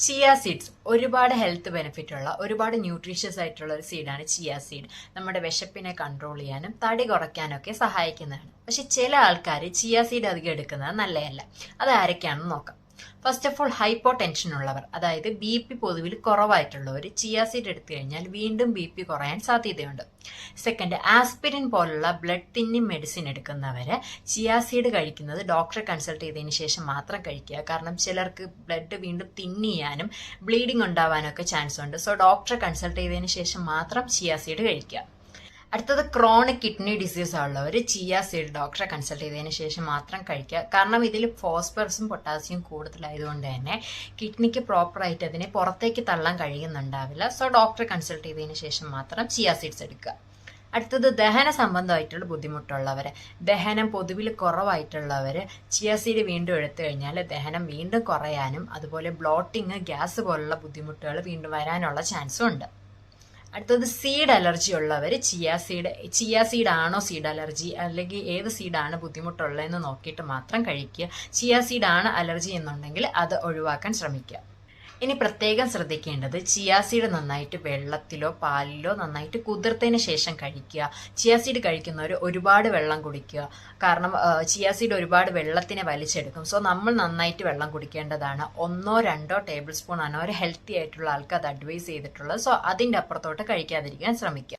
Chia seeds ഒരുപാട് health benefit ഉള്ള ഒരുപാട് ന്യൂട്രീഷ്യസ് ആയിട്ടുള്ള ഒരു സീഡാണ് ചിയ സീഡ്. നമ്മുടെ വിശപ്പിനെ കൺട്രോൾ ചെയ്യാനും തടി കുറയ്ക്കാനൊക്കെ സഹായിക്കുന്നതാണ്. പക്ഷെ ചില ആൾക്കാർ ചിയ സീഡ് അധികം എടുക്കുന്നത് നല്ലതല്ല. അത് ആരൊക്കെയാണെന്ന് നോക്കാം. First of all, hypo tension ഉള്ളവർ, അതായത് ബി പി പൊതുവിൽ കുറവായിട്ടുള്ളവർ ചിയ സീഡ് എടുത്തു കഴിഞ്ഞാൽ വീണ്ടും ബി പി കുറയാൻ സാധ്യതയുണ്ട്. സെക്കൻഡ്, ആസ്പിരിൻ പോലുള്ള ബ്ലഡ് തിന്നിങ് മെഡിസിൻ എടുക്കുന്നവര് ചിയ സീഡ് കഴിക്കുന്നത് ഡോക്ടറെ കൺസൾട്ട് ചെയ്തതിന് ശേഷം മാത്രം കഴിക്കുക. കാരണം ചിലർക്ക് ബ്ലഡ് വീണ്ടും തിന്ന് ചെയ്യാനും ബ്ലീഡിങ് ഉണ്ടാവാനൊക്കെ ചാൻസ് ഉണ്ട്. സോ ഡോക്ടറെ കൺസൾട്ട് ചെയ്തതിന് ശേഷം മാത്രം ചിയ സീഡ് കഴിക്കുക. അടുത്തത്, ക്രോണിക് കിഡ്നി ഡിസീസ് ഉള്ളവർ ചിയ സീഡ് ഡോക്ടറെ കൺസൾട്ട് ചെയ്തതിന് ശേഷം മാത്രം കഴിക്കുക. കാരണം ഇതിൽ ഫോസ്ഫറസും പൊട്ടാസ്യം കൂടുതലായതുകൊണ്ട് തന്നെ കിഡ്നിക്ക് പ്രോപ്പറായിട്ട് അതിനെ പുറത്തേക്ക് തള്ളാൻ കഴിയുന്നുണ്ടാവില്ല. സോ ഡോക്ടറെ കൺസൾട്ട് ചെയ്തതിന് ശേഷം മാത്രം ചിയ സീഡ്സ് എടുക്കുക. അടുത്തത്, ദഹന സംബന്ധമായിട്ടുള്ള ബുദ്ധിമുട്ടുള്ളവർ, ദഹനം പൊതുവിൽ കുറവായിട്ടുള്ളവർ ചിയ സീഡ് വീണ്ടും എടുത്തു കഴിഞ്ഞാൽ ദഹനം വീണ്ടും കുറയാനും അതുപോലെ ബ്ലോട്ടിങ്, ഗ്യാസ് പോലുള്ള ബുദ്ധിമുട്ടുകൾ വീണ്ടും വരാനുള്ള ചാൻസും ഉണ്ട്. അടുത്തത്, സീഡ് അലർജി ഉള്ളവർ ചിയ സീഡ് ആണോ സീഡ് അലർജി അല്ലെങ്കിൽ ഏത് സീഡാണ് ബുദ്ധിമുട്ടുള്ളതെന്ന് നോക്കിയിട്ട് മാത്രം കഴിക്കുക. ചിയ സീഡാണ് അലർജി എന്നുണ്ടെങ്കിൽ അത് ഒഴിവാക്കാൻ ശ്രമിക്കുക. ഇനി പ്രത്യേകം ശ്രദ്ധിക്കേണ്ടത്, ചിയ സീഡ് നന്നായിട്ട് വെള്ളത്തിലോ പാലിലോ നന്നായിട്ട് കുതിർത്തതിന് ശേഷം കഴിക്കുക. ചിയ സീഡ് കഴിക്കുന്നവർ ഒരുപാട് വെള്ളം കുടിക്കുക. കാരണം ചിയ സീഡ് ഒരുപാട് വെള്ളത്തിനെ വലിച്ചെടുക്കും. സോ നമ്മൾ നന്നായിട്ട് വെള്ളം കുടിക്കേണ്ടതാണ്. 1-2 ടേബിൾ സ്പൂൺ ആണ് ഒരു ഹെൽത്തി ആയിട്ടുള്ള ആൾക്ക് അത് അഡ്വൈസ് ചെയ്തിട്ടുള്ളത്. സോ അതിൻ്റെ അപ്പുറത്തോട്ട് കഴിക്കാതിരിക്കാൻ ശ്രമിക്കുക.